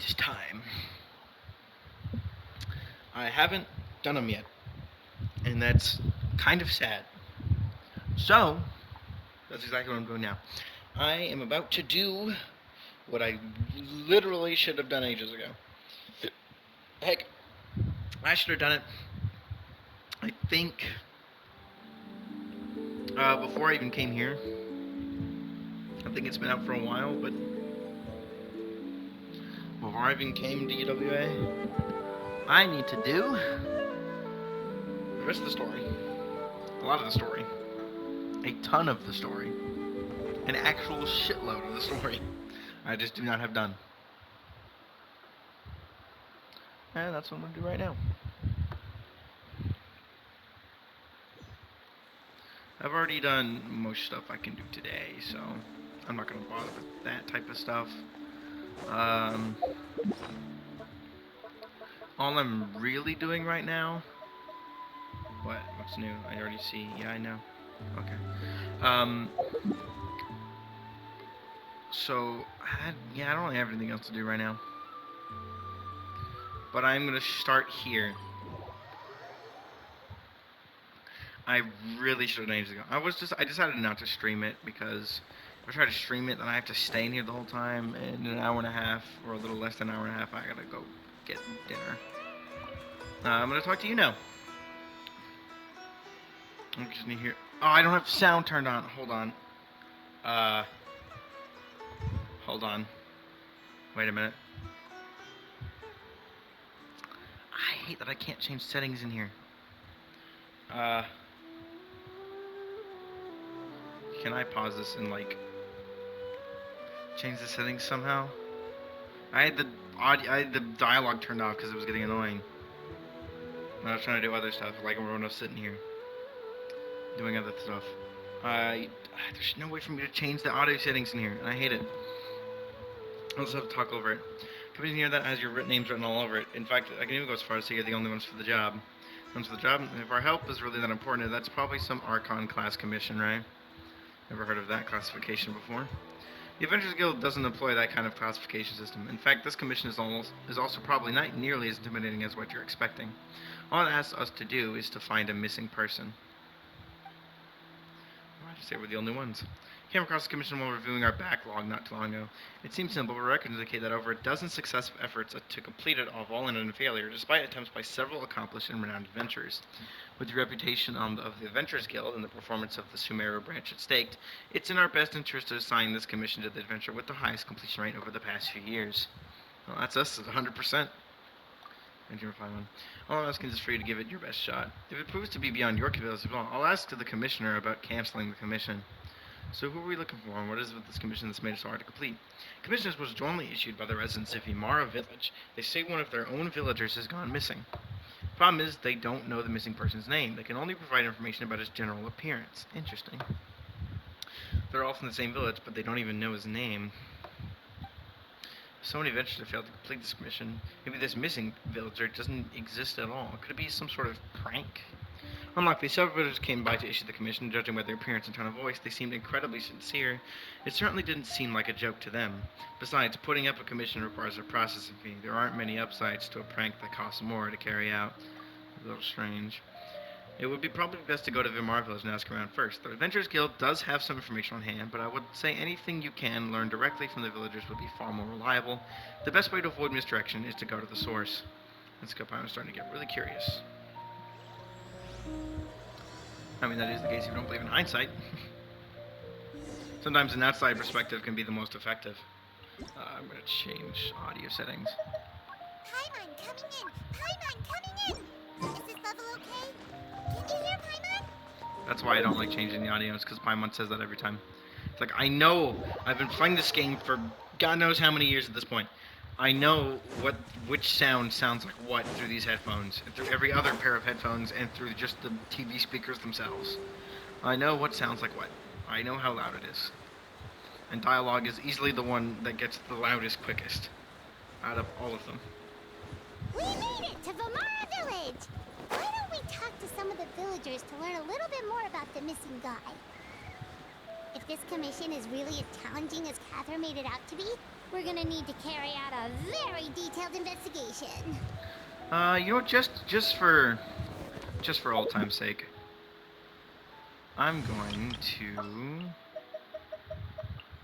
It's time. I haven't done them yet, and that's kind of sad. So, that's exactly what I'm doing now. I am about to do what I literally should have done ages ago. Heck, I should have done it, I think, before I even came here. I think it's been out for a while, but before I even came to UWA, I need to do the rest of the story. A lot of the story. A ton of the story. An actual shitload of the story. I just do not have done. And that's what I'm going to do right now. I've already done most stuff I can do today, so I'm not going to bother with that type of stuff. All I'm really doing right now... What's new? I already see. Yeah, I know. Okay. So, I don't really have anything else to do right now. But I'm going to start here. I really should have ages ago. I decided not to stream it because if I try to stream it, then I have to stay in here the whole time, and in an hour and a half, or a little less than an hour and a half, I gotta go get dinner. I'm gonna talk to you now. I'm just gonna hear. Oh, I don't have sound turned on. Hold on. Hold on. Wait a minute. I hate that I can't change settings in here. Can I pause this and like change the settings somehow? I had the dialogue turned off because it was getting annoying. I was trying to do other stuff, like when I was sitting here doing other stuff. There's no way for me to change the audio settings in here, and I hate it. I'll just have to talk over it. Come in here that has your names written all over it. In fact, I can even go as far as to say you're the only ones for the job. Ones for the job. If our help is really that important, that's probably some Archon class commission, right? Never heard of that classification before. The Adventurers Guild doesn't employ that kind of classification system. In fact, this commission is also probably not nearly as intimidating as what you're expecting. All it asks us to do is to find a missing person. Why did I say we're the only ones? Came across the commission while reviewing our backlog not too long ago. It seems simple, but records indicate that over a dozen successive efforts to complete it all ended in failure, despite attempts by several accomplished and renowned adventurers. With the reputation of the Adventurers Guild and the performance of the Sumeru branch at stake, it's in our best interest to assign this commission to the adventurer with the highest completion rate over the past few years. Well, that's us at 100%. And you reply one. All I'm asking is for you to give it your best shot. If it proves to be beyond your capabilities as well, I'll ask to the commissioner about canceling the commission. So who are we looking for, and what is it with this commission that's made it so hard to complete? Commission was jointly issued by the residents of Imara village. They say one of their own villagers has gone missing. Problem is, they don't know the missing person's name. They can only provide information about his general appearance. Interesting. They're all from the same village, but they don't even know his name. So many adventurers have failed to complete this commission. Maybe this missing villager doesn't exist at all. Could it be some sort of prank? Unlikely, several villagers came by to issue the commission. Judging by their appearance and tone of voice, they seemed incredibly sincere. It certainly didn't seem like a joke to them. Besides, putting up a commission requires a processing fee. There aren't many upsides to a prank that costs more to carry out. A little strange. It would be probably best to go to Vimar Village and ask around first. The Adventurers Guild does have some information on hand, but I would say anything you can learn directly from the villagers would be far more reliable. The best way to avoid misdirection is to go to the source. Let's go. I'm starting to get really curious. I mean, that is the case if you don't believe in hindsight. Sometimes an outside perspective can be the most effective. I'm going to change audio settings. Paimon coming in! Paimon coming in! Is this level okay? Can you hear Paimon? That's why I don't like changing the audio, it's because Paimon says that every time. It's like, I know, I've been playing this game for God knows how many years at this point. I know which sound sounds like what through these headphones, and through every other pair of headphones, and through just the TV speakers themselves. I know what sounds like what. I know how loud it is. And dialogue is easily the one that gets the loudest quickest out of all of them. We made it to Vimara Village! Why don't we talk to some of the villagers to learn a little bit more about the missing guy? If this commission is really as challenging as Catherine made it out to be, we're gonna need to carry out a very detailed investigation. You know, just for old time's sake, I'm going to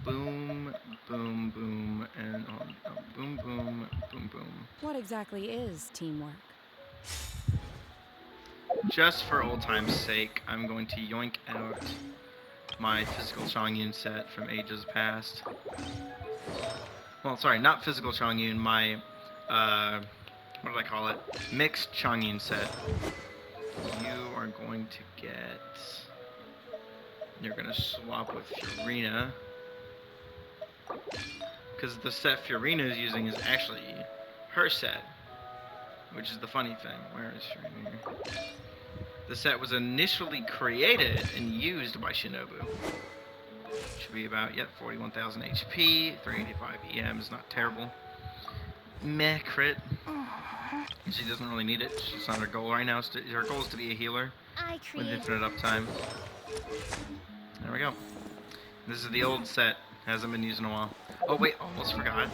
boom, boom, boom, and boom, boom, boom, boom. What exactly is teamwork? Just for old time's sake, I'm going to yoink out my physical Chongyun set from ages past. Well, sorry, not physical Chongyun, my, what did I call it? Mixed Chongyun set. You are going to get... You're going to swap with Furina. Because the set Furina is using is actually her set. Which is the funny thing. Where is Furina? The set was initially created and used by Shinobu. Should be about, 41,000 HP, 385 EM is not terrible. Meh, crit. She doesn't really need it. She's not her goal right now. Her goal is to be a healer with infinite uptime. There we go. This is the old set. Hasn't been used in a while. Oh wait, almost forgot.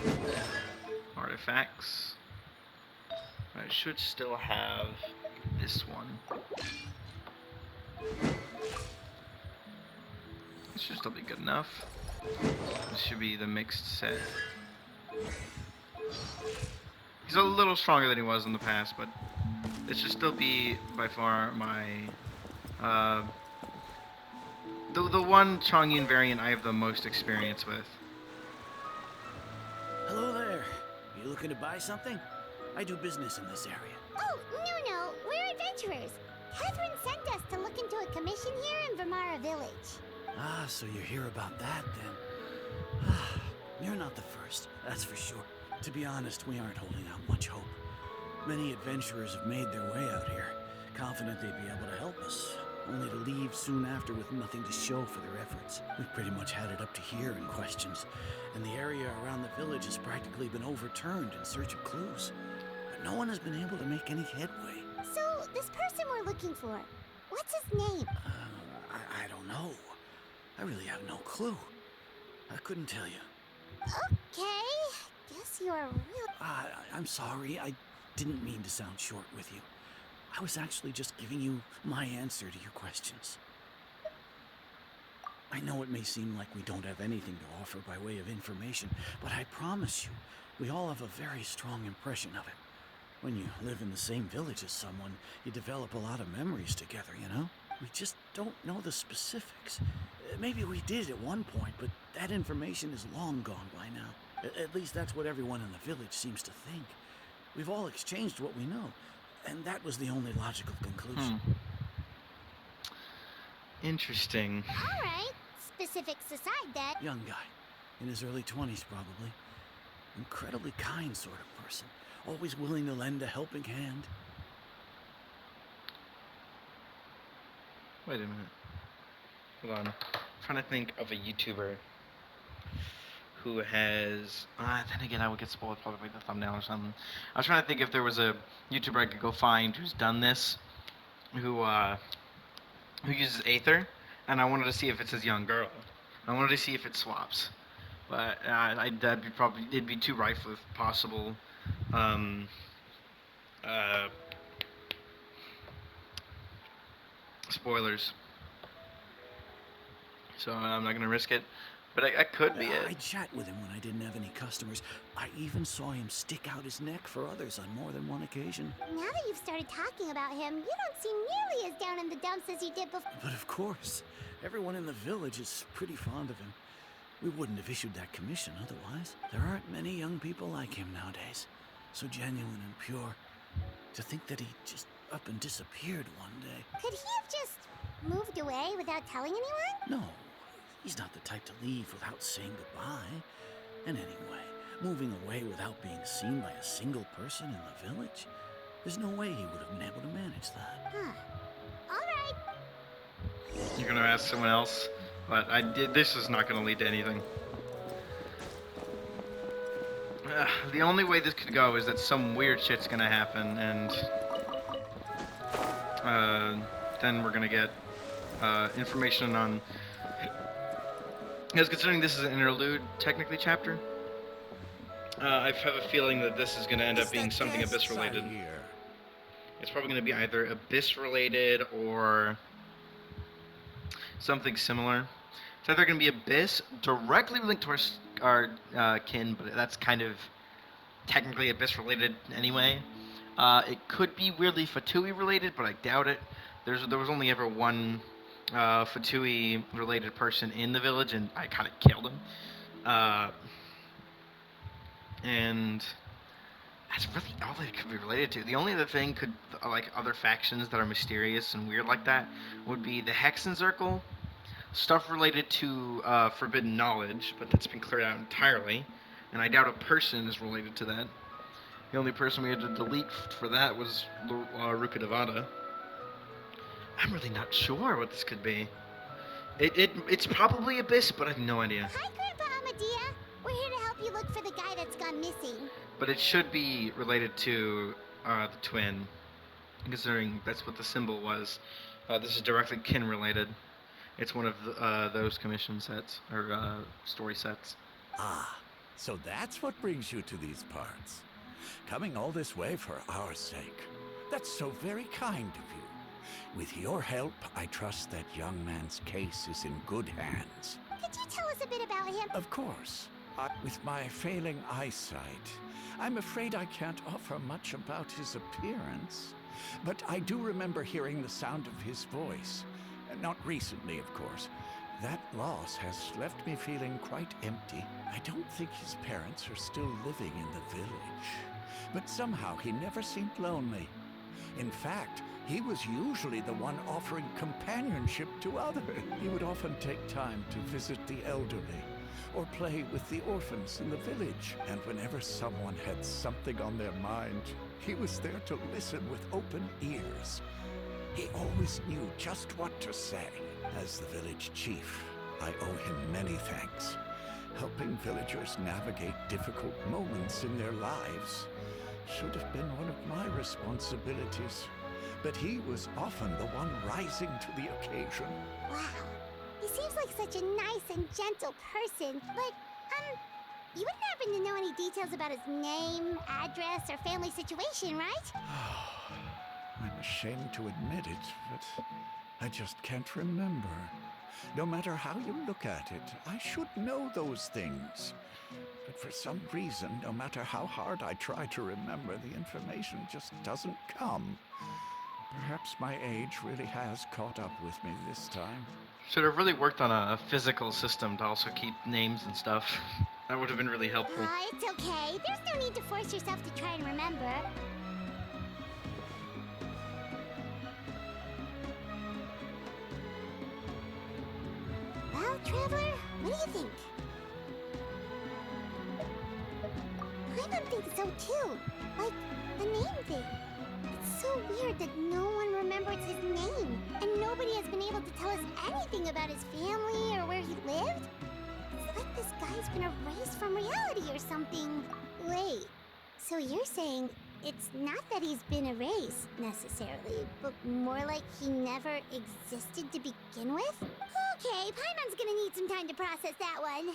Artifacts. I should still have this one. This should still be good enough. This should be the mixed set. He's a little stronger than he was in the past, but this should still be by far my the one Chongyun variant I have the most experience with. Hello there. You looking to buy something? I do business in this area. Oh, no, we're adventurers. Catherine sent us to look into a commission here in Vermara Village. Ah, so you're here about that then. Ah, you're not the first, that's for sure. To be honest, we aren't holding out much hope. Many adventurers have made their way out here, confident they'd be able to help us, only to leave soon after with nothing to show for their efforts. We've pretty much had it up to here in questions, and the area around the village has practically been overturned in search of clues. But no one has been able to make any headway. So, this person we're looking for, what's his name? I don't know. I really have no clue. I couldn't tell you. Okay, guess you're real... I'm sorry. I didn't mean to sound short with you. I was actually just giving you my answer to your questions. I know it may seem like we don't have anything to offer by way of information, but I promise you, we all have a very strong impression of it. When you live in the same village as someone, you develop a lot of memories together, you know? We just don't know the specifics. Maybe we did at one point, but that information is long gone by now. At least that's what everyone in the village seems to think. We've all exchanged what we know, and that was the only logical conclusion. Interesting. All right, specifics aside then. Young guy, in his early 20s probably. Incredibly kind sort of person, always willing to lend a helping hand. Wait a minute. Hold on. I'm trying to think of a YouTuber who has... then again, I would get spoiled probably by the thumbnail or something. I was trying to think if there was a YouTuber I could go find who's done this, who uses Aether, and I wanted to see if it's his young girl. I wanted to see if it swaps. But it'd be too rife with possible spoilers. So I'm not gonna risk it. But I could be it. I'd chat with him when I didn't have any customers. I even saw him stick out his neck for others on more than one occasion. Now that you've started talking about him, you don't seem nearly as down in the dumps as you did before. But of course, everyone in the village is pretty fond of him. We wouldn't have issued that commission otherwise. There aren't many young people like him nowadays. So genuine and pure. To think that he just up and disappeared one day. Could he have just moved away without telling anyone? No, he's not the type to leave without saying goodbye. And anyway, moving away without being seen by a single person in the village, there's no way he would have been able to manage that. Huh. All right. You're gonna ask someone else, but this is not gonna lead to anything. The only way this could go is that some weird shit's gonna happen, and then we're gonna get information on Because considering this is an interlude, technically, chapter, I have a feeling that this is going to end up being something Abyss related. It's probably going to be either Abyss related or something similar. It's either going to be Abyss directly linked to our kin, but that's kind of technically Abyss related anyway. It could be weirdly Fatui related, but I doubt it. There was only ever one Fatui related person in the village, and I kind of killed him. And that's really all it could be related to. The only other thing could, like other factions that are mysterious and weird like that, would be the Hexen Circle, stuff related to forbidden knowledge, but that's been cleared out entirely, and I doubt a person is related to that. The only person we had to delete for that was Ruka Devada. I'm really not sure what this could be. It's probably Abyss, but I have no idea. Hi, Grandpa Amadea. We're here to help you look for the guy that's gone missing. But it should be related to the twin, considering that's what the symbol was. This is directly kin related. It's one of those commission sets, or story sets. Ah, so that's what brings you to these parts. Coming all this way for our sake. That's so very kind of you. With your help, I trust that young man's case is in good hands. Could you tell us a bit about him? Of course. With my failing eyesight, I'm afraid I can't offer much about his appearance. But I do remember hearing the sound of his voice. Not recently, of course. That loss has left me feeling quite empty. I don't think his parents are still living in the village. But somehow he never seemed lonely. In fact, he was usually the one offering companionship to others. He would often take time to visit the elderly, or play with the orphans in the village. And whenever someone had something on their mind, he was there to listen with open ears. He always knew just what to say. As the village chief, I owe him many thanks. Helping villagers navigate difficult moments in their lives should have been one of my responsibilities. But he was often the one rising to the occasion. Wow. He seems like such a nice and gentle person, but, you wouldn't happen to know any details about his name, address, or family situation, right? I'm ashamed to admit it, but I just can't remember. No matter how you look at it, I should know those things. But for some reason, no matter how hard I try to remember, the information just doesn't come. Perhaps my age really has caught up with me this time. Should have really worked on a physical system to also keep names and stuff. That would have been really helpful. It's okay. There's no need to force yourself to try and remember. Well, Traveler, what do you think? Paimon thinks so too. Like, the name thing. It's so weird that no one remembers his name, and nobody has been able to tell us anything about his family or where he lived. It's like this guy's been erased from reality or something. Wait, so you're saying it's not that he's been erased, necessarily, but more like he never existed to begin with? Okay, Paimon's gonna need some time to process that one.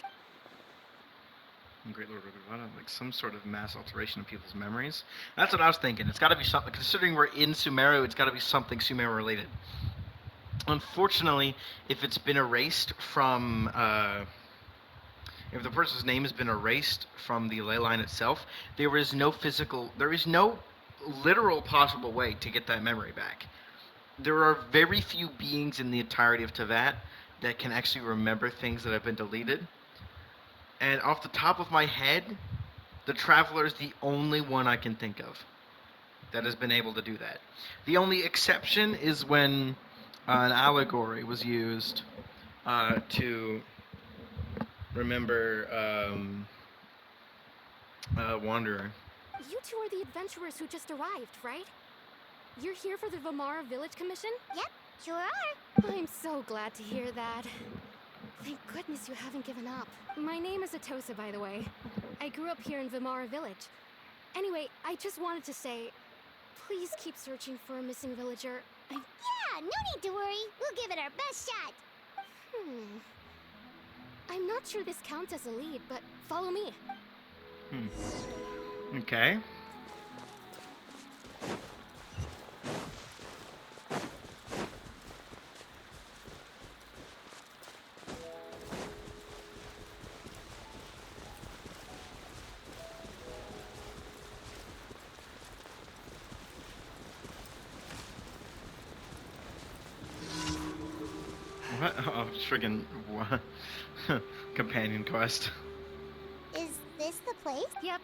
Great Lord Rukavada, like some sort of mass alteration of people's memories. That's what I was thinking. It's got to be something. Considering we're in Sumeru, it's got to be something Sumeru related. Unfortunately, if it's been erased from, if the person's name has been erased from the ley line itself, there is no literal possible way to get that memory back. There are very few beings in the entirety of Tevat that can actually remember things that have been deleted. And off the top of my head, the Traveler is the only one I can think of that has been able to do that. The only exception is when an allegory was used to remember Wanderer. You two are the adventurers who just arrived, right? You're here for the Vamara Village Commission? Yep, sure are. I'm so glad to hear that. Thank goodness you haven't given up. My name is Atosa, by the way. I grew up here in Vamara Village. Anyway, I just wanted to say, please keep searching for a missing villager. Yeah, no need to worry. We'll give it our best shot. I'm not sure this counts as a lead, but follow me. Okay. What? Oh, friggin' what? Companion quest. Is this the place? Yep.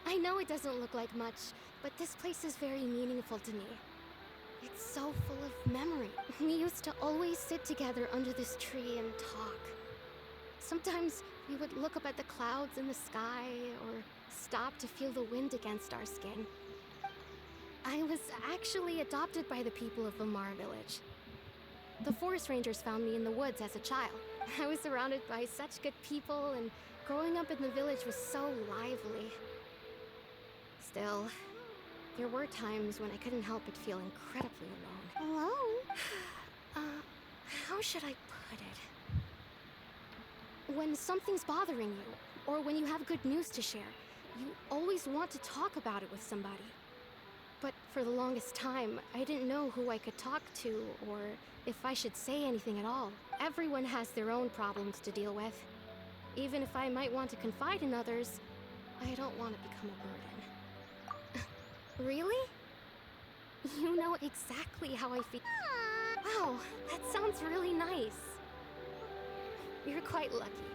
I know it doesn't look like much, but this place is very meaningful to me. It's so full of memory. We used to always sit together under this tree and talk. Sometimes we would look up at the clouds in the sky or stop to feel the wind against our skin. I was actually adopted by the people of Vamar Village. The forest rangers found me in the woods as a child. I was surrounded by such good people, and growing up in the village was so lively. Still, there were times when I couldn't help but feel incredibly alone. Alone? How should I put it? When something's bothering you, or when you have good news to share, you always want to talk about it with somebody. But for the longest time, I didn't know who I could talk to, or if I should say anything at all. Everyone has their own problems to deal with. Even if I might want to confide in others, I don't want to become a burden. Really? You know exactly how I feel. Wow, that sounds really nice. You're quite lucky.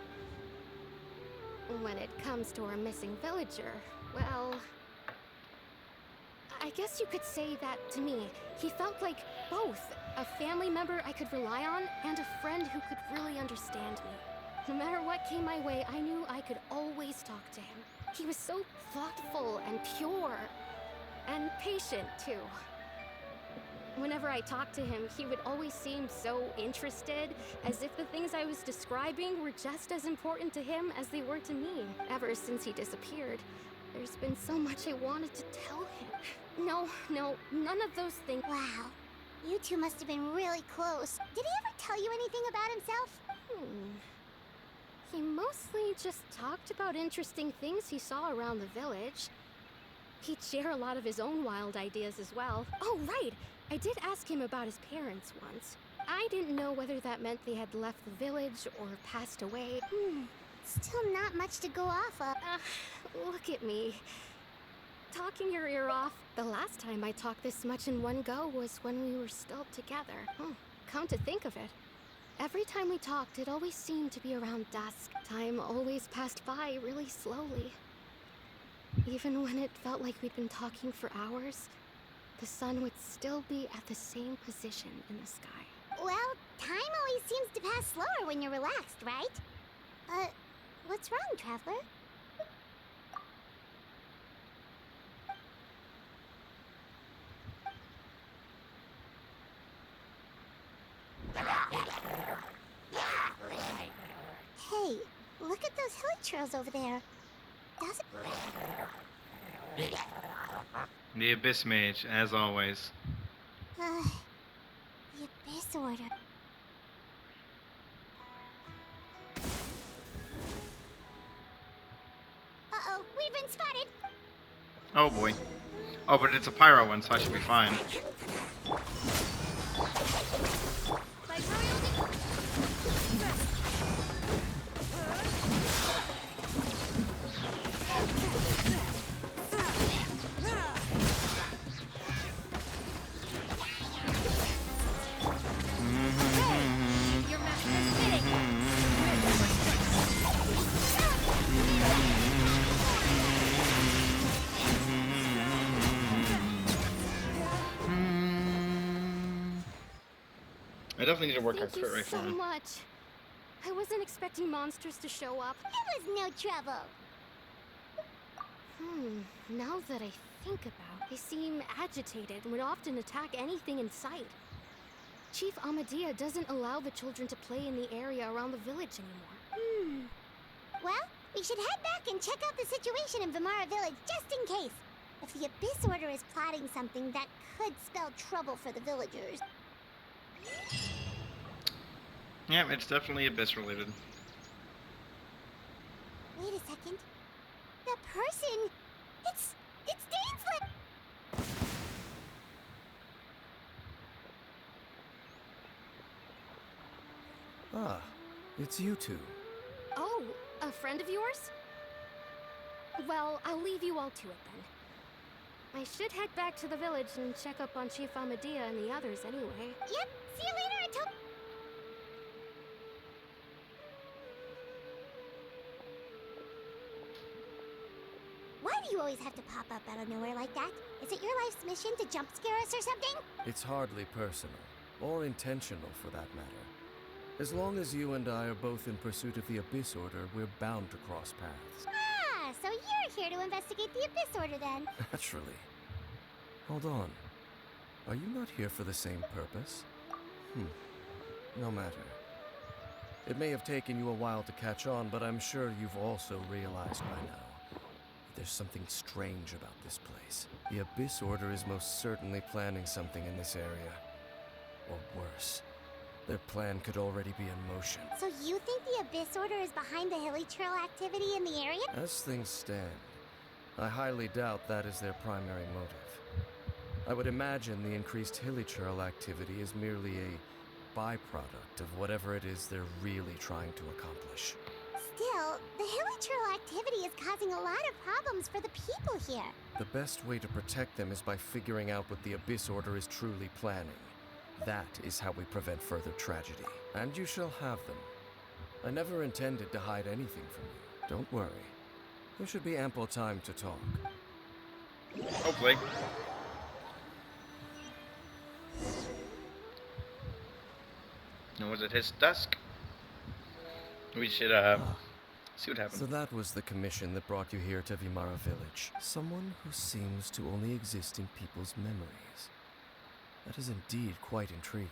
When it comes to our missing villager, well, I guess you could say that to me. He felt like both a family member I could rely on and a friend who could really understand me. No matter what came my way, I knew I could always talk to him. He was so thoughtful and pure, and patient too. Whenever I talked to him, he would always seem so interested, as if the things I was describing were just as important to him as they were to me. Ever since he disappeared, there's been so much I wanted to tell him. No, none of those things. Wow. You two must have been really close. Did he ever tell you anything about himself? He mostly just talked about interesting things he saw around the village. He'd share a lot of his own wild ideas as well. Oh, right! I did ask him about his parents once. I didn't know whether that meant they had left the village or passed away. Still not much to go off of. Look at me. Talking your ear off. The last time I talked this much in one go was when we were still together. Come to think of it, every time we talked, it always seemed to be around dusk. Time always passed by really slowly. Even when it felt like we'd been talking for hours, the sun would still be at the same position in the sky. Well, time always seems to pass slower when you're relaxed, right? What's wrong, Traveler? Hey, look at those hilly trails over there. Does it... The Abyss Mage, as always. The Abyss Order. Uh-oh, we've been spotted! Oh boy. Oh, but it's a pyro one, so I should be fine. I definitely need to work on Thank you crit rate so for him. much. I wasn't expecting monsters to show up. It was no trouble. Now that I think about it, they seem agitated and would often attack anything in sight. Chief Amadea doesn't allow the children to play in the area around the village anymore. Well, we should head back and check out the situation in Vamara Village, just in case. If the Abyss Order is plotting something that could spell trouble for the villagers. Yeah, it's definitely Abyss related. Wait a second. That person... It's Dainslet! Ah, it's you two. Oh, a friend of yours? Well, I'll leave you all to it then. I should head back to the village and check up on Chief Amadea and the others anyway. Yep, see you later, Ato... Why do you always have to pop up out of nowhere like that? Is it your life's mission to jump scare us or something? It's hardly personal, or intentional for that matter. As long as you and I are both in pursuit of the Abyss Order, we're bound to cross paths. Ah, so you're here to investigate the Abyss Order then. Naturally. Hold on. Are you not here for the same purpose? No matter. It may have taken you a while to catch on, but I'm sure you've also realized by now that there's something strange about this place. The Abyss Order is most certainly planning something in this area. Or worse, their plan could already be in motion. So you think the Abyss Order is behind the Hilly Trail activity in the area? As things stand, I highly doubt that is their primary motive. I would imagine the increased Hilly Trail activity is merely a byproduct of whatever it is they're really trying to accomplish. Still, the Hilly Trail activity is causing a lot of problems for the people here. The best way to protect them is by figuring out what the Abyss Order is truly planning. That is how we prevent further tragedy. And you shall have them. I never intended to hide anything from you. Don't worry. There should be ample time to talk. Hopefully. And was it his desk? We should, see what happens. So that was the commission that brought you here to Vimara Village. Someone who seems to only exist in people's memories. That is indeed quite intriguing.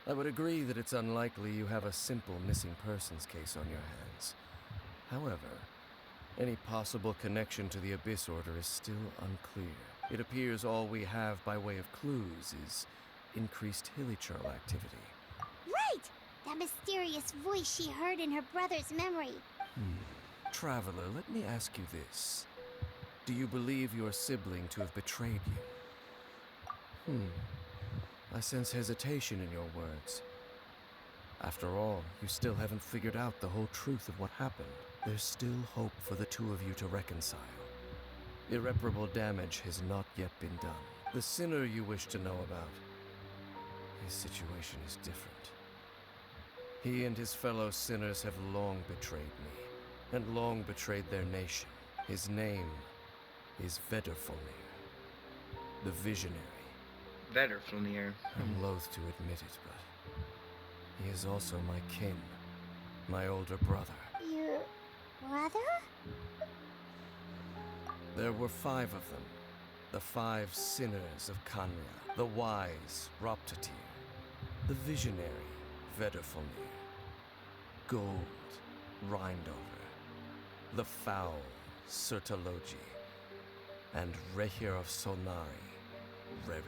I would agree that it's unlikely you have a simple missing persons case on your hands. However, any possible connection to the Abyss Order is still unclear. It appears all we have by way of clues is increased Hilly Trail activity. Right! That mysterious voice she heard in her brother's memory. Traveler, let me ask you this. Do you believe your sibling to have betrayed you? I sense hesitation in your words. After all, you still haven't figured out the whole truth of what happened. There's still hope for the two of you to reconcile. Irreparable damage has not yet been done. The sinner you wish to know about, his situation is different. He and his fellow sinners have long betrayed me, and long betrayed their nation. His name is Vedderfolnir, the Visionary. Vedderfolnir. I'm loath to admit it, but he is also my kin, my older brother. Your brother? There were 5 of them, the 5 sinners of Kanria, the wise Roptatir, the visionary Vedderfolnir, Gold Rhindover, the foul Sertologi, and Rehir of Solnari, Rerir.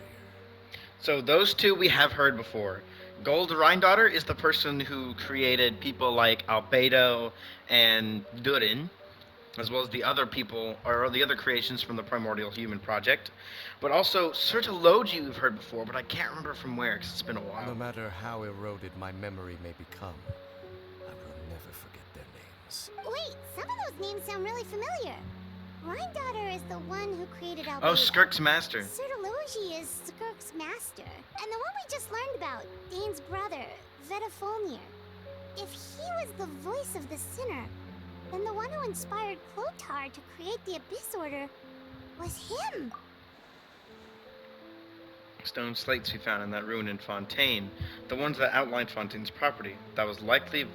So those two we have heard before. Gold Rhindaughter is the person who created people like Albedo and Durin, as well as the other people, or the other creations from the Primordial Human Project. But also, Sertologi we've heard before, but I can't remember from where, because it's been a while. No matter how eroded my memory may become, I will never forget their names. Wait, some of those names sound really familiar. Rhindaughter is the one who created Albedo. Oh, Skirk's master. Sertologi is Skirk's master. And the one we just learned about, Dane's brother, Vedderfolnir. If he was the voice of the sinner, then the one who inspired Clotar to create the Abyss Order was him. Stone slates we found in that ruin in Fontaine, the ones that outlined Fontaine's property. That was likely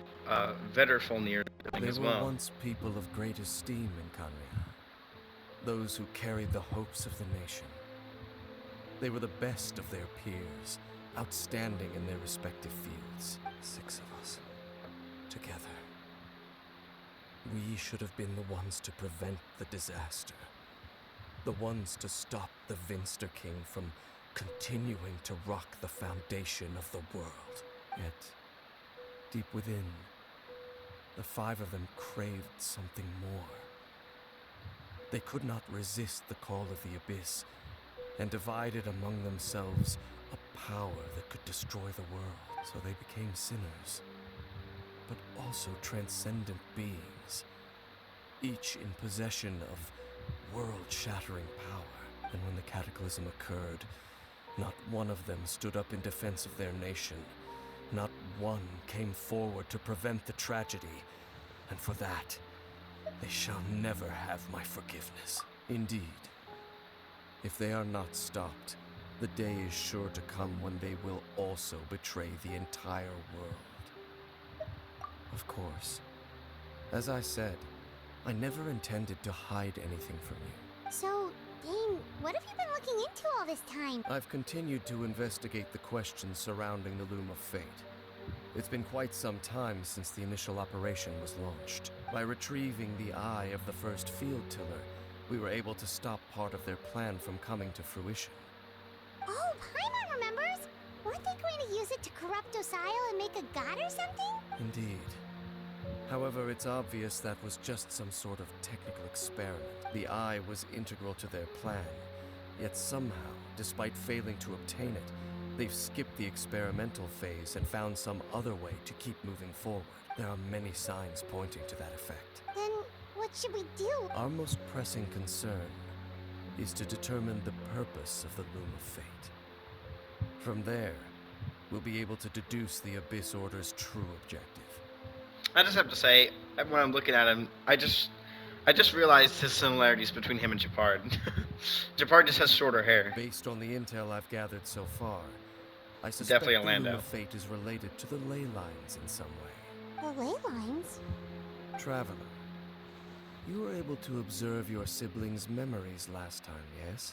Vedderfolnir doing They as were well. once people of great esteem in Kanria. Those who carried the hopes of the nation. They were the best of their peers, outstanding in their respective fields. 6 of us, together. We should have been the ones to prevent the disaster. The ones to stop the Vinster King from continuing to rock the foundation of the world. Yet, deep within, the 5 of them craved something more. They could not resist the call of the Abyss, and divided among themselves a power that could destroy the world. So they became sinners, but also transcendent beings, each in possession of world-shattering power. And when the cataclysm occurred, not one of them stood up in defense of their nation. Not one came forward to prevent the tragedy, and for that, they shall never have my forgiveness. Indeed, if they are not stopped, the day is sure to come when they will also betray the entire world. Of course, as I said, I never intended to hide anything from you. So, Dane, what have you been looking into all this time? I've continued to investigate the questions surrounding the Loom of Fate. It's been quite some time since the initial operation was launched. By retrieving the eye of the first field tiller, we were able to stop part of their plan from coming to fruition. Oh, Paimon remembers! Weren't they going to use it to corrupt Osial and make a god or something? Indeed. However, it's obvious that was just some sort of technical experiment. The eye was integral to their plan, yet somehow, despite failing to obtain it, they've skipped the experimental phase and found some other way to keep moving forward. There are many signs pointing to that effect. Then, what should we do? Our most pressing concern is to determine the purpose of the Loom of Fate. From there, we'll be able to deduce the Abyss Order's true objective. I just have to say, when I'm looking at him, I just realized his similarities between him and Japard. Japard just has shorter hair. Based on the intel I've gathered so far, I suspect Definitely a the Lando. Loom of Fate is related to the ley lines in some way. The ley lines? Traveler, you were able to observe your siblings' memories last time, yes?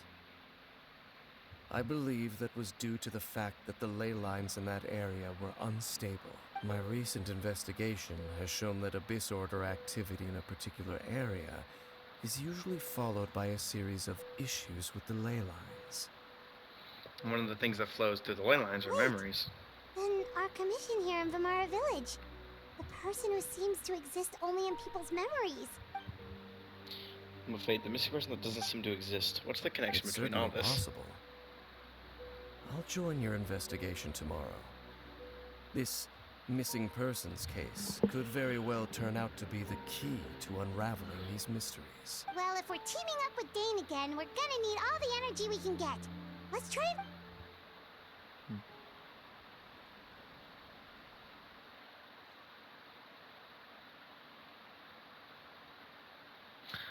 I believe that was due to the fact that the ley lines in that area were unstable. My recent investigation has shown that Abyss Order activity in a particular area is usually followed by a series of issues with the ley lines. One of the things that flows through the ley lines are Wait. memories. Then our commission here in Vimara Village. The person who seems to exist only in people's memories. Loom of Fate, the missing person that doesn't seem to exist. What's the connection It's between certainly all this? possible. I'll join your investigation tomorrow. This missing persons case could very well turn out to be the key to unraveling these mysteries. Well, if we're teaming up with Dane again, we're gonna need all the energy we can get. Let's try.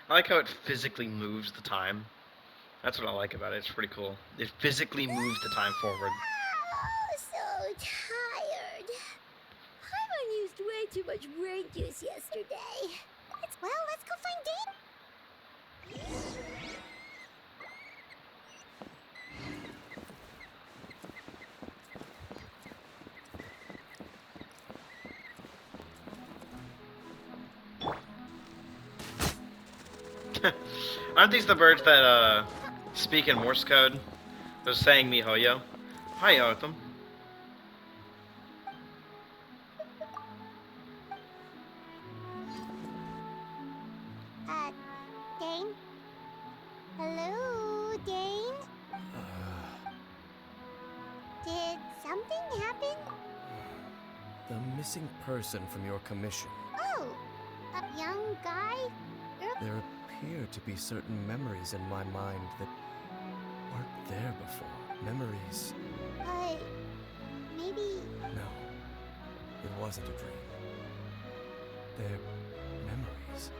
I like how it physically moves the time. That's what I like about it. It's pretty cool. It physically moves the time forward. Oh, so tired. Paimon used way too much brain juice yesterday. Well, let's go find Dane. Aren't these the birds that speak in Morse code? They're saying mihoyo. Hi, Yotham. Dane? Hello, Dane? Did something happen? The missing person from your commission. Oh, a young guy? There appear to be certain memories in my mind that weren't there before. Memories. Maybe. No, it wasn't a dream. They're memories.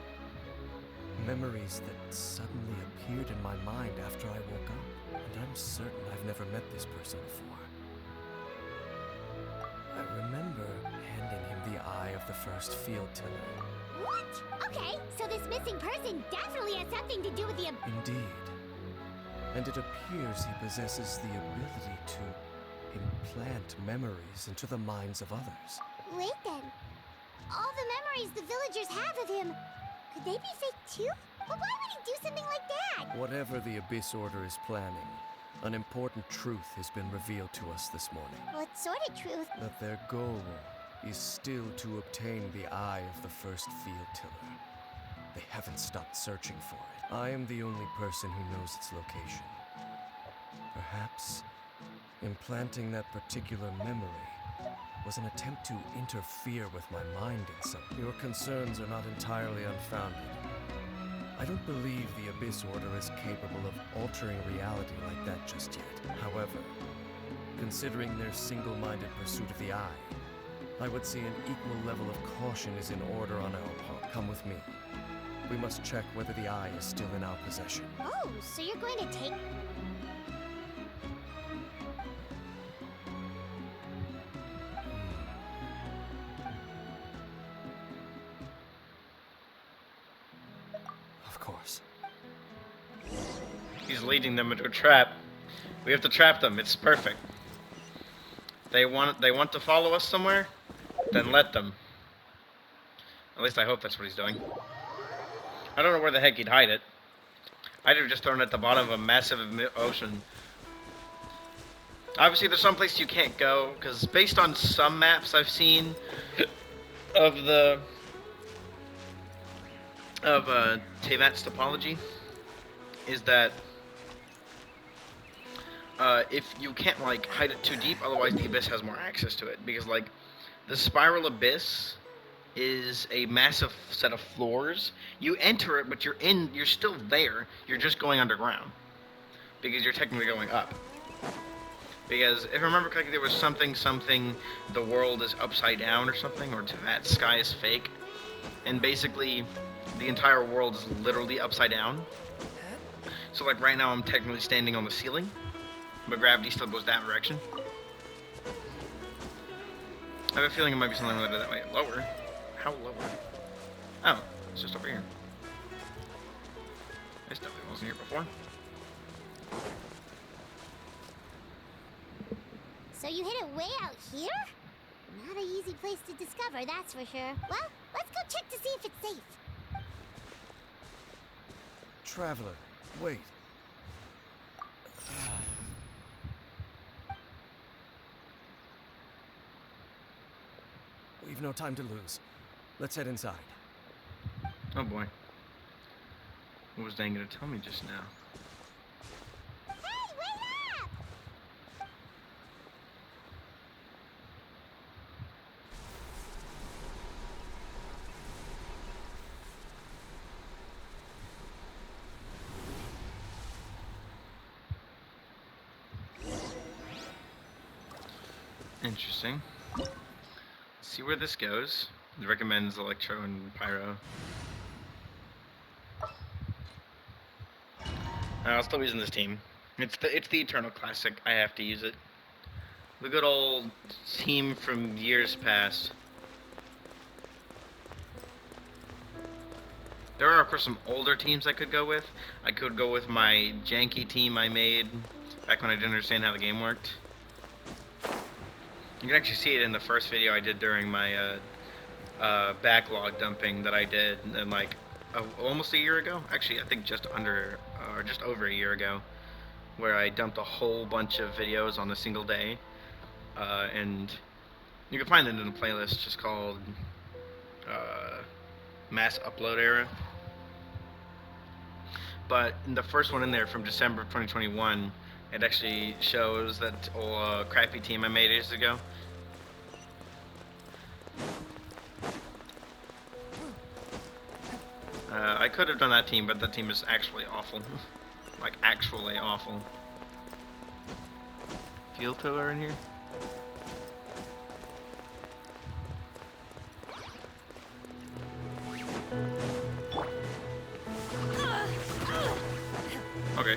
Memories that suddenly appeared in my mind after I woke up. And I'm certain I've never met this person before. I remember handing him the eye of the first field tiller. What? Okay, so this missing person definitely has something to do with the. Indeed. And it appears he possesses the ability to implant memories into the minds of others. Wait then. All the memories the villagers have of him, could they be fake too? But why would he do something like that? Whatever the Abyss Order is planning, an important truth has been revealed to us this morning. What sort of truth? That their goal is still to obtain the eye of the first field tiller. They haven't stopped searching for it. I am the only person who knows its location. Perhaps implanting that particular memory was an attempt to interfere with my mind in some way. Your concerns are not entirely unfounded. I don't believe the Abyss Order is capable of altering reality like that just yet. However, considering their single-minded pursuit of the Eye, I would say an equal level of caution is in order on our part. Come with me. We must check whether the Eye is still in our possession. Oh, so you're going to take... Of course. He's leading them into a trap. We have to trap them. It's perfect. They want to follow us somewhere? Then let them. At least I hope that's what he's doing. I don't know where the heck he'd hide it. I'd have just thrown it at the bottom of a massive ocean. Obviously, there's some place you can't go, because based on some maps I've seen of Tevat's topology, is that if you can't like hide it too deep, otherwise the Abyss has more access to it. Because like the Spiral Abyss is a massive set of floors. You enter it, but you're still there. You're just going underground because you're technically going up. Because if I remember correctly, there was something the world is upside down or something, or that sky is fake, and basically the entire world is literally upside down. So like right now I'm technically standing on the ceiling, but gravity still goes that direction. I have a feeling it might be something like that way. Lower? How lower? Oh, it's just over here. This definitely wasn't here before. So you hid it way out here? Not an easy place to discover, that's for sure. Well, let's go check to see if it's safe. Traveler, wait. We've no time to lose. Let's head inside. Oh boy. What was Dan gonna tell me just now? Hey, wait up! Interesting. Let's see where this goes. It recommends Electro and Pyro. I'll still be using this team. It's the Eternal Classic. I have to use it. The good old team from years past. There are, of course, some older teams I could go with. I could go with my janky team I made back when I didn't understand how the game worked. You can actually see it in the first video I did during my backlog dumping that I did in like almost a year ago. Actually, I think just over a year ago, where I dumped a whole bunch of videos on a single day, and you can find it in a playlist just called Mass Upload Era. But in the first one in there from December of 2021, it actually shows that old crappy team I made ages ago. I could have done that team, but that team is actually awful. Like, actually awful. Field tiller in here? Okay.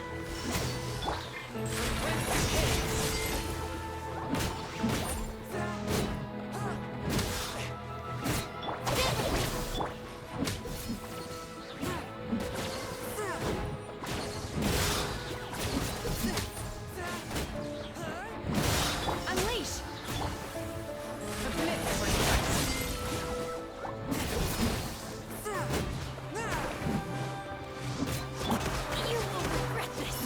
Unleash! You will regret this.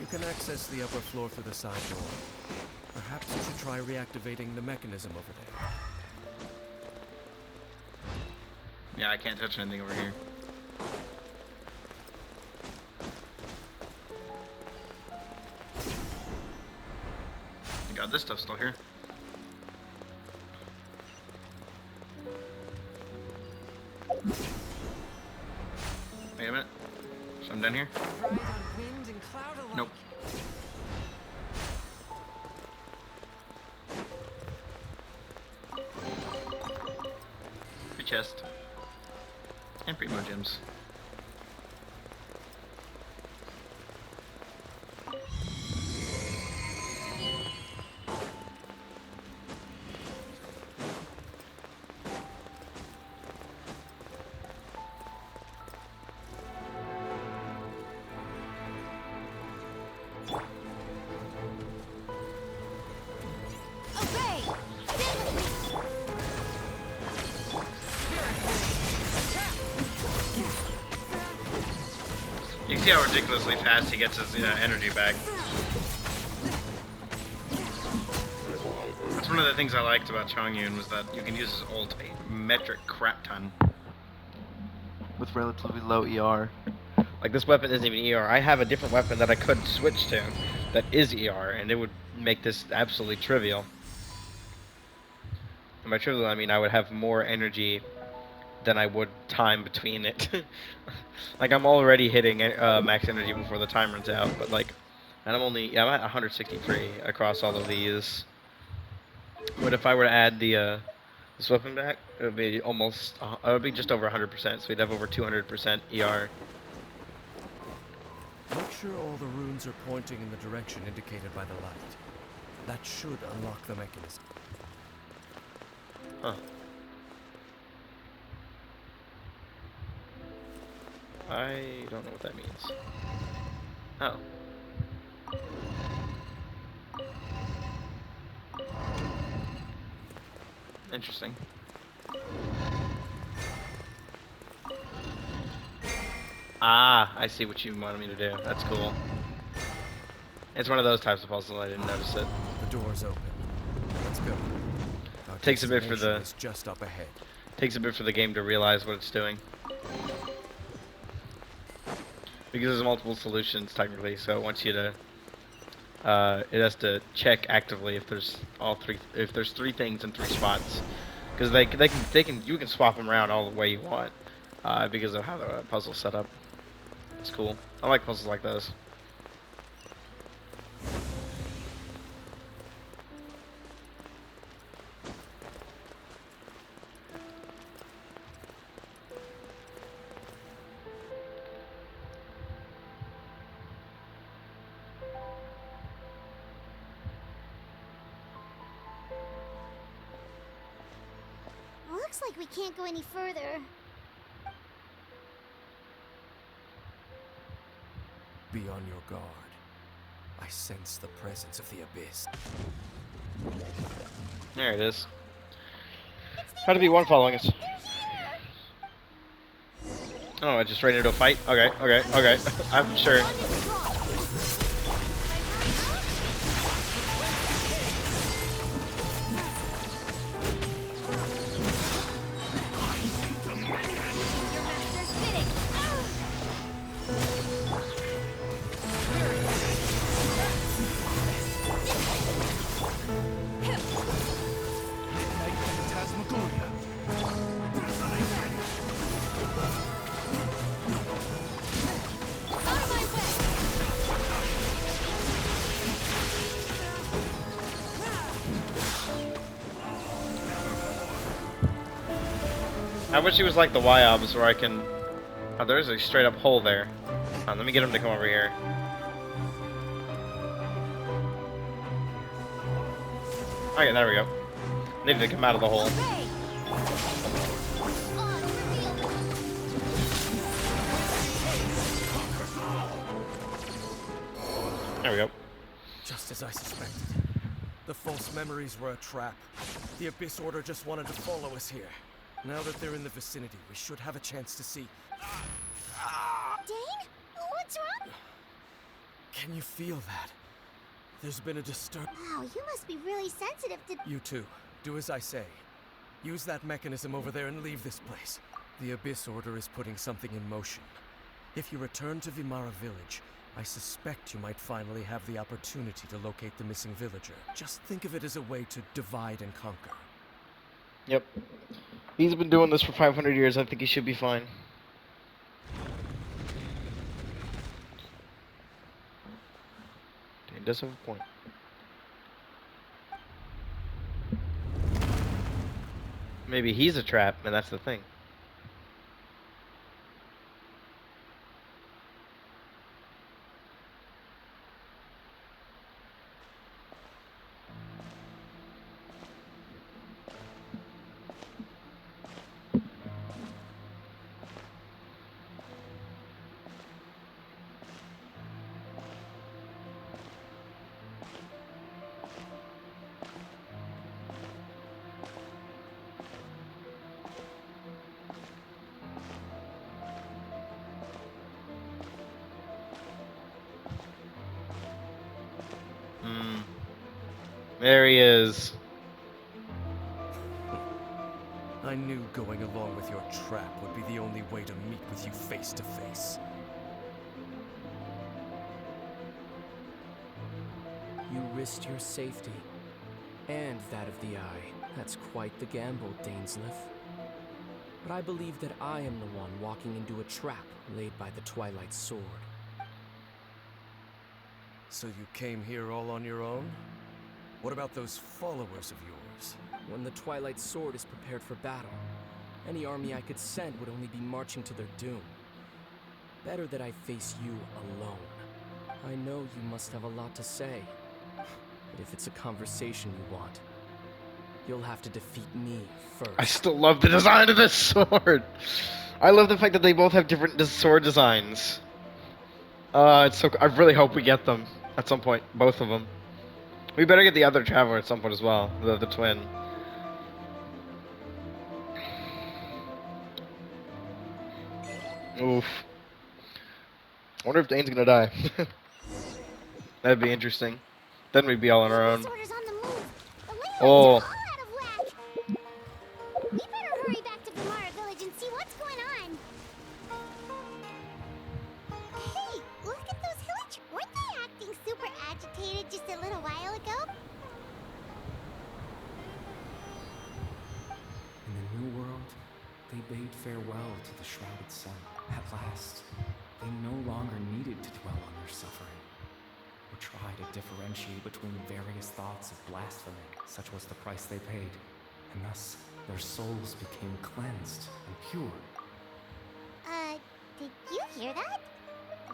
You can access the upper floor through the side door. Perhaps you should try reactivating the mechanism over there. Yeah, I can't touch anything over here. I got this stuff still here. Wait a minute. Something down here? Ride on wind and cloud alike. Nope. Free chest. And primo gems. Obey! You can see how ridiculously fast he gets his energy back. That's one of the things I liked about Chongyun was that you can use his ult a metric crap ton with relatively low ER. Like this weapon isn't even ER. I have a different weapon that I could switch to that is ER, and it would make this absolutely trivial. And by trivial, I mean I would have more energy than I would time between it. Like I'm already hitting max energy before the time runs out, but like, and I'm at 163 across all of these. But if I were to add the this weapon back, it would be almost, it would be just over 100%. So we'd have over 200% ER. Make sure all the runes are pointing in the direction indicated by the light. That should unlock the mechanism. Huh. I don't know what that means. Oh. Interesting. Ah, I see what you wanted me to do. That's cool. It's one of those types of puzzles. I didn't notice it. The door's open. Let's go. Our Takes a bit for destination the- is just up ahead. Takes a bit for the game to realize what it's doing. Because there's multiple solutions technically, so it wants you to it has to check actively if there's three things in three spots, because you can swap them around all the way you want, because of how the puzzle's set up. It's cool. I like puzzles like those. Looks like we can't go any further. Be on your guard. I sense the presence of the abyss. There it is. How to be one following us? Oh, I just ready to fight? Okay, okay, okay. I'm sure. I wish he was like the Y-Obs where I can... Oh, there's a straight up hole there. Let me get him to come over here. Okay, there we go. Needed to come out of the hole. There we go. Just as I suspected. The false memories were a trap. The Abyss Order just wanted to follow us here. Now that they're in the vicinity, we should have a chance to see. Dane? What's wrong? Can you feel that? There's been a disturb. Wow, you must be really sensitive to... You too. Do as I say. Use that mechanism over there and leave this place. The Abyss Order is putting something in motion. If you return to Vimara Village, I suspect you might finally have the opportunity to locate the missing villager. Just think of it as a way to divide and conquer. Yep. He's been doing this for 500 years. I think he should be fine. He does have a point. Maybe he's a trap, and that's the thing. There he is. I knew going along with your trap would be the only way to meet with you face to face. You risked your safety, and that of the Eye. That's quite the gamble, Dainsleif. But I believe that I am the one walking into a trap laid by the Twilight Sword. So you came here all on your own? What about those followers of yours? When the Twilight Sword is prepared for battle, any army I could send would only be marching to their doom. Better that I face you alone. I know you must have a lot to say, but if it's a conversation you want, you'll have to defeat me first. I still love the design of this sword. I love the fact that they both have different sword designs. It's so. I really hope we get them at some point, both of them. We better get the other traveler at some point as well, the twin. Oof. I wonder if Dane's gonna die. That'd be interesting. Then we'd be all on our own. The Abyss Order's on the move. The ley lines Oh. are all out of whack. We better hurry back to Vimara Village and see what's going on. Hey, look at those villagers. Weren't they acting super agitated just a little while ago? In the New World, they bade farewell to the shrouded sun. At last, they no longer needed to dwell on their suffering, or try to differentiate between various thoughts of blasphemy. Such was the price they paid, and thus their souls became cleansed and pure. Did you hear that?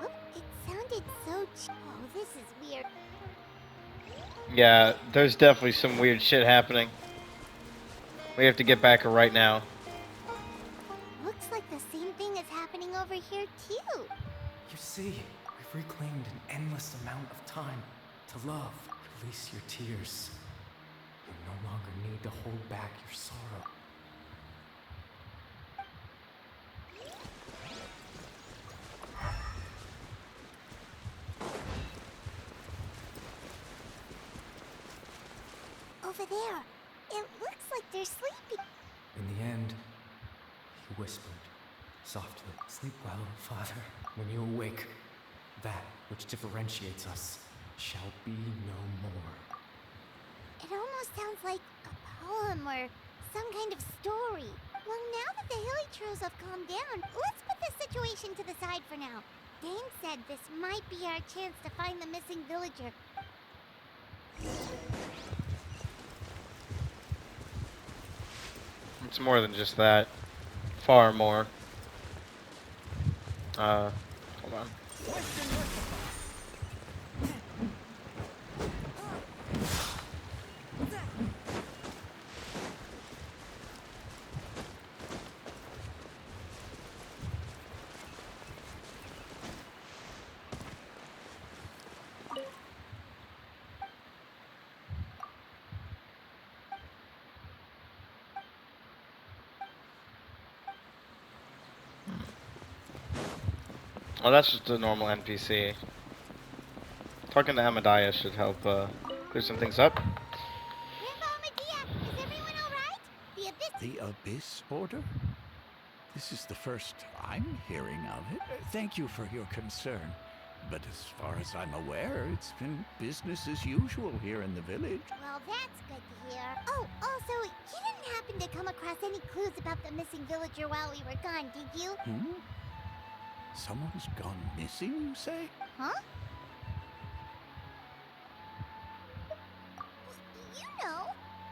Oh, it sounded so oh, this is weird. Yeah, there's definitely some weird shit happening. We have to get back right now. Looks like the same thing is happening over here, too. You see, we've reclaimed an endless amount of time to love. Release your tears. You no longer need to hold back your sorrow. Over there. It looks like they're sleeping. In the end, he whispered softly, "Sleep well, Father. When you awake, that which differentiates us shall be no more." It almost sounds like a poem or some kind of story. Well, now that the Hilly have calmed down, let's put this situation to the side for now. Dane said this might be our chance to find the missing villager. It's more than just that. Far more. Hold on. Oh, that's just a normal NPC. Talking to Amadaya should help clear some things up. Grandpa Medea, is everyone alright? The abyss. The Abyss Order? This is the first I'm hearing of it. Thank you for your concern. But as far as I'm aware, it's been business as usual here in the village. Well, that's good to hear. Oh, also, you didn't happen to come across any clues about the missing villager while we were gone, did you? Someone's gone missing, you say? Huh? You know,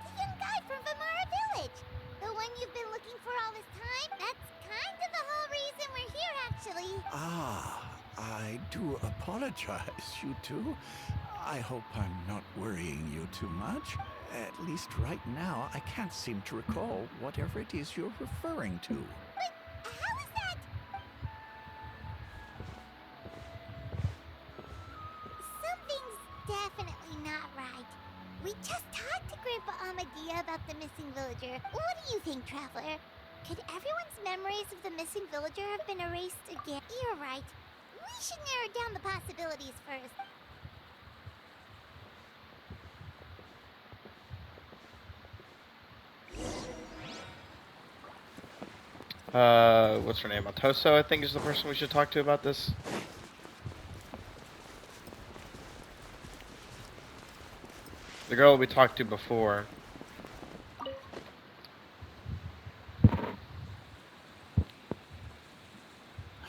the young guy from Vamara Village. The one you've been looking for all this time. That's kind of the whole reason we're here, actually. Ah, I do apologize, you two. I hope I'm not worrying you too much. At least right now, I can't seem to recall whatever it is you're referring to. But how is that? Something's definitely not right. We just talked to Grandpa Amadea about the missing villager. What do you think, Traveler? Could everyone's memories of the missing villager have been erased again? You're right. We should narrow down the possibilities first. What's her name? Atoso, I think, is the person we should talk to about this. The girl we talked to before.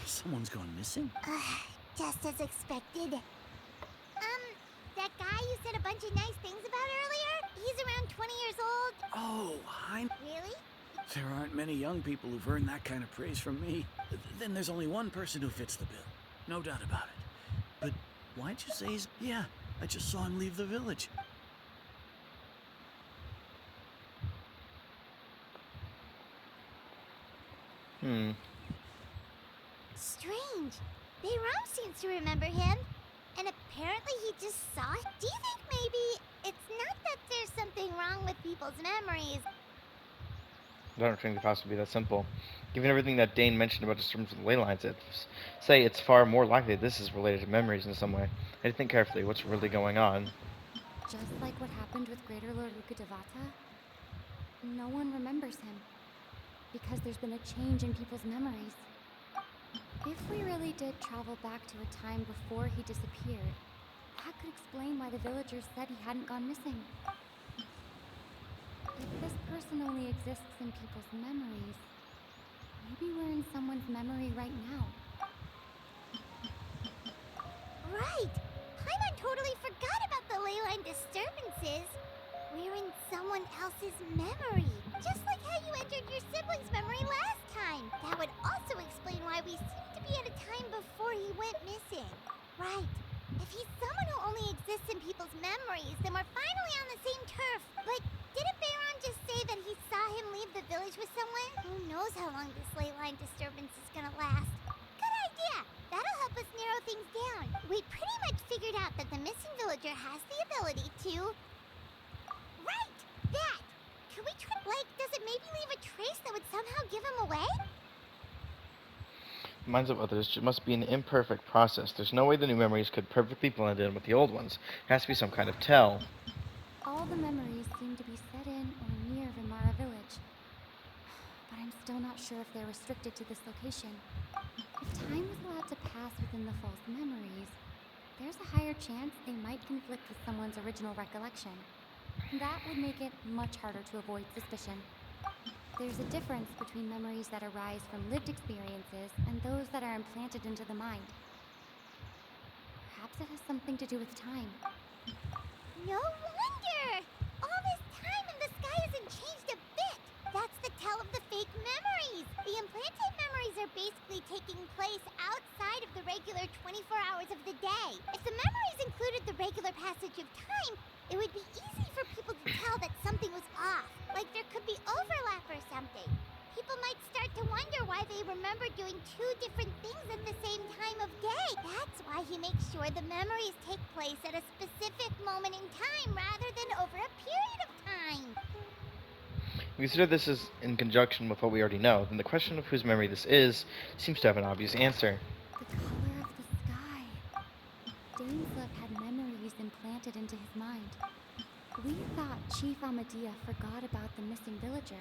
Someone's gone missing? Just as expected. That guy you said a bunch of nice things about earlier? He's around 20 years old. Oh, Really? there aren't many young people who've earned that kind of praise from me. Then there's only one person who fits the bill. No doubt about it. But why'd you say he's... Yeah, I just saw him leave the village. Strange. Bayram seems to remember him. And apparently he just saw it. Do you think maybe it's not that there's something wrong with people's memories? I don't think it could possibly be that simple. Given everything that Dane mentioned about disturbances with the ley lines, say it's far more likely this is related to memories in some way. I had to think carefully what's really going on. Just like what happened with Greater Lord Rukadevata, no one remembers him. Because there's been a change in people's memories. If we really did travel back to a time before he disappeared, that could explain why the villagers said he hadn't gone missing. If this person only exists in people's memories, maybe we're in someone's memory right now. Right! Paimon totally forgot about the ley line disturbances. We're in someone else's memory. Just like how you entered your sibling's memory last time. That would also explain why we seem to be at a time before he went missing. Right. If he's someone who only exists in people's memories, then we're finally on the same turf. But didn't Bayron just say that he saw him leave the village with someone? Who knows how long this ley line disturbance is gonna last? Good idea! That'll help us narrow things down. We pretty much figured out that the missing villager has the ability to... Right! That! Can we try... does it maybe leave a trace that would somehow give him away? The minds of others must be an imperfect process. There's no way the new memories could perfectly blend in with the old ones. It has to be some kind of tell. All the memories seem to be set in or near Vimara village. But I'm still not sure if they're restricted to this location. If time was allowed to pass within the false memories, there's a higher chance they might conflict with someone's original recollection. That would make it much harder to avoid suspicion. There's a difference between memories that arise from lived experiences and those that are implanted into the mind. Perhaps it has something to do with time. No wonder! All this time and the sky hasn't changed a bit! That's the tell of the fake memories! The implanted memories are basically taking place outside of the regular 24 hours of the day. If the memories included the regular passage of time, it would be easy for people to tell that something was off. Like there could be overlap or something. People might start to wonder why they remember doing two different things at the same time of day. That's why he makes sure the memories take place at a specific moment in time rather than over a period of time. If we consider this is in conjunction with what we already know, then the question of whose memory this is seems to have an obvious answer. The color of the sky. Dainslev had memories memories implanted into his mind. We thought Chief Amadea forgot about the missing villager.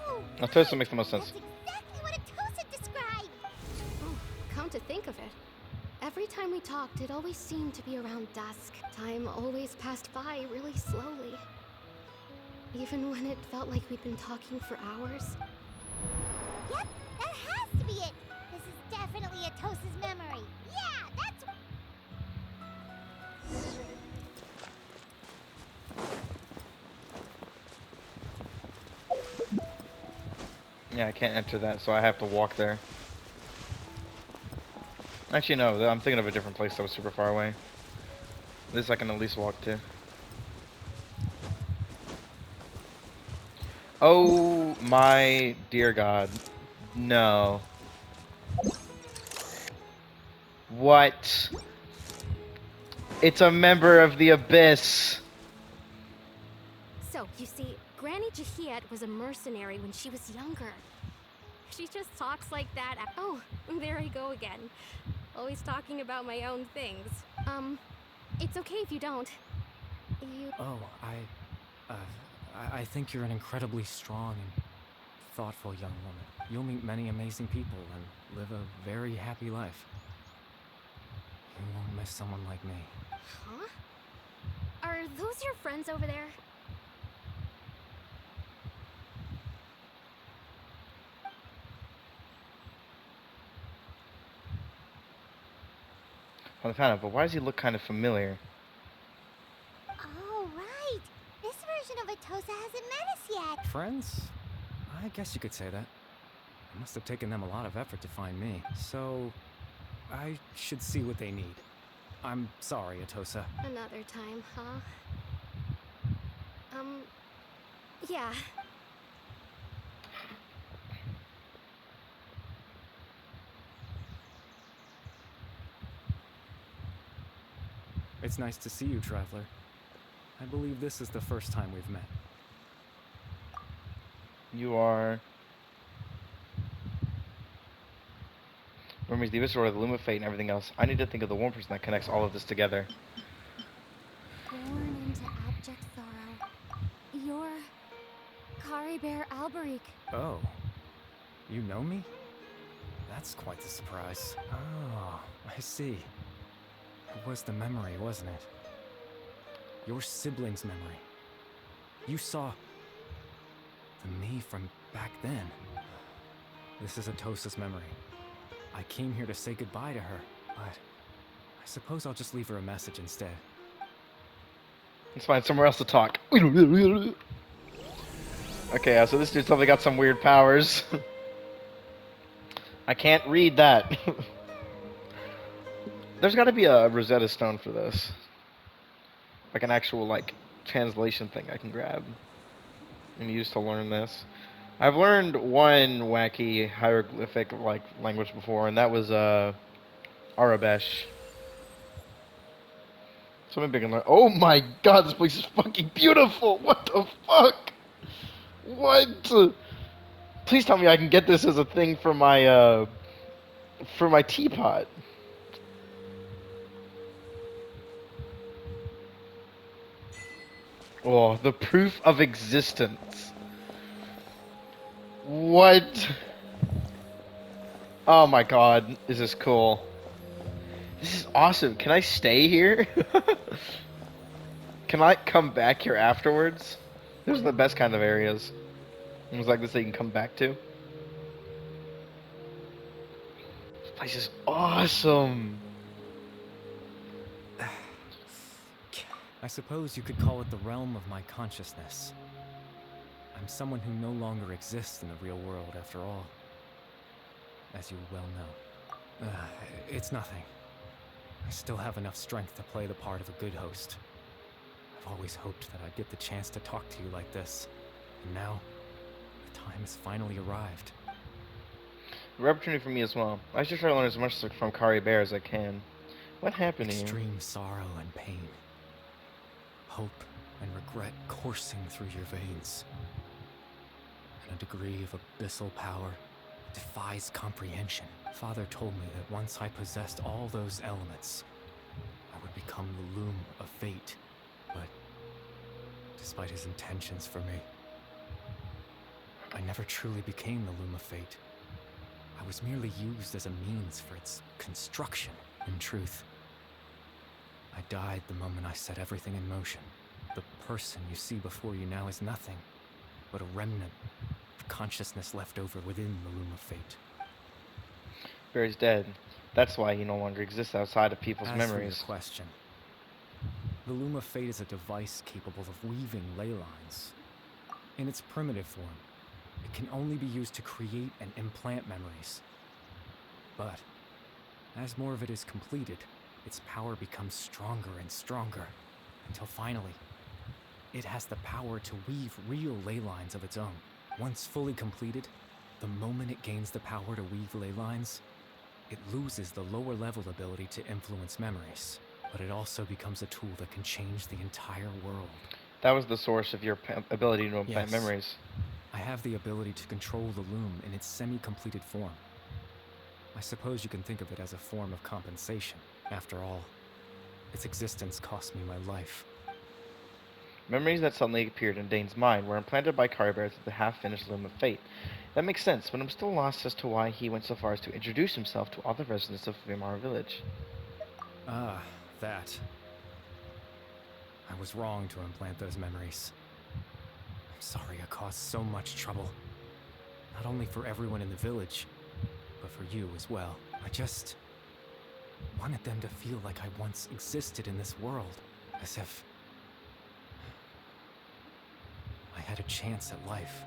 Oh, Atosa right. makes the most sense. That's exactly what Atosa described. Oh, come to think of it, every time we talked, it always seemed to be around dusk. Time always passed by really slowly. Even when it felt like we'd been talking for hours. Yep, that has to be it. This is definitely Atosa's memory. Yeah, that's... Yeah, I can't enter that, so I have to walk there. Actually, no, I'm thinking of a different place that was super far away. This I can at least walk to. Oh my dear God. No. What? It's a member of the Abyss. So, you see, Granny Jahiet was a mercenary when she was younger. She just talks like that. Oh, there I go again. Always talking about my own things. It's okay if you don't. You... Oh, I think you're an incredibly strong and thoughtful young woman. You'll meet many amazing people and live a very happy life. You won't miss someone like me. Huh? Are those your friends over there? Well, kind of, but why does he look kind of familiar? Oh, right. This version of Atosa hasn't met us yet. Friends? I guess you could say that. It must have taken them a lot of effort to find me. So, I should see what they need. I'm sorry, Atosa. Another time, huh? Yeah. It's nice to see you, Traveler. I believe this is the first time we've met. You are... Remember the Abyss or the Loom of Fate and everything else. I need to think of the one person that connects all of this together. Born into abject sorrow. You're Kari Bear Alberic. Oh. You know me? That's quite the surprise. Oh, I see. It was the memory, wasn't it? Your sibling's memory. You saw... the me from back then. This is Atosa's memory. I came here to say goodbye to her, but I suppose I'll just leave her a message instead. Let's find somewhere else to talk. Okay, so this dude's probably got some weird powers. I can't read that. There's got to be a Rosetta Stone for this. Like an actual, like, translation thing I can grab and use to learn this. I've learned one wacky hieroglyphic, like, language before, and that was, Arabesh. So maybe I can learn. Oh my God, this place is fucking beautiful! What the fuck? What? Please tell me I can get this as a thing for my teapot. Oh, the proof of existence. What? Oh my God, this is cool. This is awesome. Can I stay here? Can I come back here afterwards? Those are the best kind of areas. Things like this that you can come back to. This place is awesome. I suppose you could call it the realm of my consciousness. I'm someone who no longer exists in the real world after all. As you well know. It's nothing. I still have enough strength to play the part of a good host. I've always hoped that I'd get the chance to talk to you like this. And now, the time has finally arrived. An opportunity for me as well. I should try to learn as much from Kari Bear as I can. What happened here? Extreme sorrow and pain. Hope and regret coursing through your veins. And a degree of abyssal power defies comprehension. Father told me that once I possessed all those elements, despite his intentions for me. I never truly became the Loom of Fate. I was merely used as a means for its construction, in truth. I died the moment I set everything in motion. The person you see before you now is nothing but a remnant of consciousness left over within the Loom of Fate. Barry's dead. That's why he no longer exists outside of people's As for your memories. question, the Loom of Fate is a device capable of weaving ley lines. In its primitive form, it can only be used to create and implant memories. But, as more of it is completed, its power becomes stronger and stronger, until finally, it has the power to weave real ley lines of its own. Once fully completed, the moment it gains the power to weave ley lines, it loses the lower level ability to influence memories. But it also becomes a tool that can change the entire world. That was the source of your ability to implant Yes. memories. I have the ability to control the loom in its semi-completed form. I suppose you can think of it as a form of compensation. After all, its existence cost me my life. Memories that suddenly appeared in Dane's mind were implanted by Carbear through the half-finished Loom of Fate. That makes sense, but I'm still lost as to why he went so far as to introduce himself to all the residents of Vimar Village. Ah, that. I was wrong to implant those memories. I'm sorry I caused so much trouble. Not only for everyone in the village, but for you as well. I just wanted them to feel like I once existed in this world, as if I had a chance at life.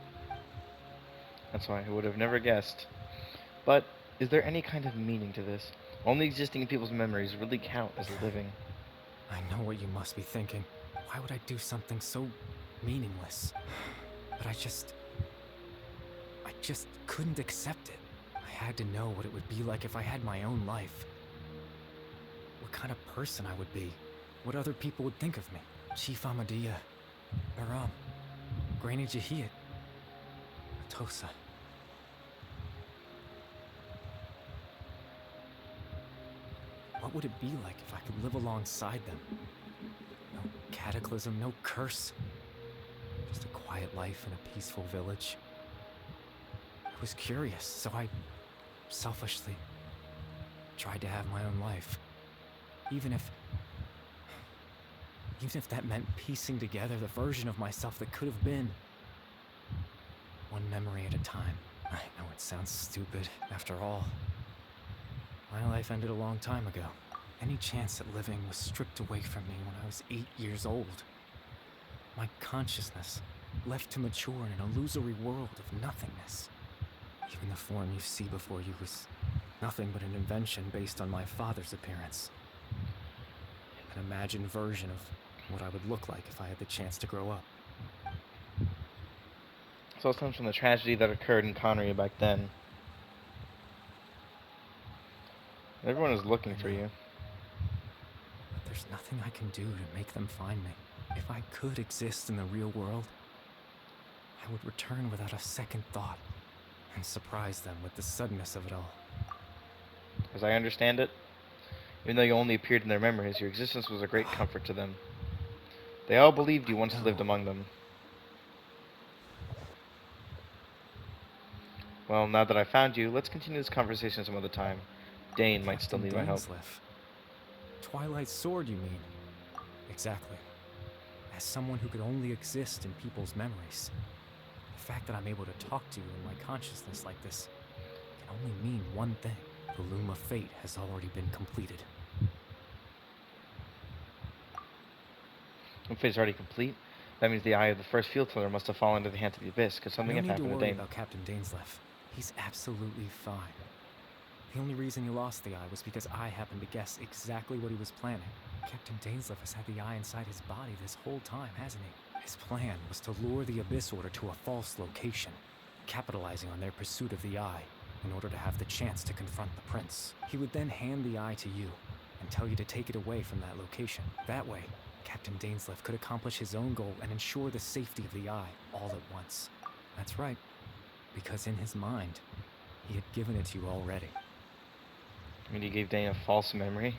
That's why I would have never guessed. But is there any kind of meaning to this? Only existing in people's memories really count as living. I know what you must be thinking. Why would I do something so meaningless? But I just couldn't accept it. I had to know what it would be like if I had my own life. What kind of person I would be. What other people would think of me. Chief Amadea, Aram, Granny Jahiyat, Atosa. What would it be like if I could live alongside them? No cataclysm, no curse. Just a quiet life in a peaceful village. I was curious, so I selfishly tried to have my own life. Even if that meant piecing together the version of myself that could have been. One memory at a time. I know it sounds stupid. After all, my life ended a long time ago. Any chance at living was stripped away from me when I was 8 years old. My consciousness left to mature in an illusory world of nothingness. Even the form you see before you was nothing but an invention based on my father's appearance. An imagined version of what I would look like if I had the chance to grow up. So it comes from the tragedy that occurred in Connery back then. Everyone is looking for you. But there's nothing I can do to make them find me. If I could exist in the real world, I would return without a second thought and surprise them with the suddenness of it all. As I understand it, even though you only appeared in their memories, your existence was a great comfort to them. They all believed you once lived among them. Well, now that I found you, let's continue this conversation some other time. Dane might still need my help. Twilight Sword, you mean? Exactly. As someone who could only exist in people's memories, the fact that I'm able to talk to you in my consciousness like this can only mean one thing. The Loom of Fate has already been completed. Loom of Fate is already complete? That means the eye of the first field teller must have fallen into the hands of the Abyss, because something had happened to Dane. No need to worry about Captain Dainsleif. He's absolutely fine. The only reason he lost the eye was because I happened to guess exactly what he was planning. Captain Dainsleif has had the eye inside his body this whole time, hasn't he? His plan was to lure the Abyss Order to a false location, capitalizing on their pursuit of the eye in order to have the chance to confront the prince. He would then hand the eye to you and tell you to take it away from that location. That way, Captain Dainsleif could accomplish his own goal and ensure the safety of the eye all at once. That's right, because in his mind, he had given it to you already. I mean, you gave Dane a false memory?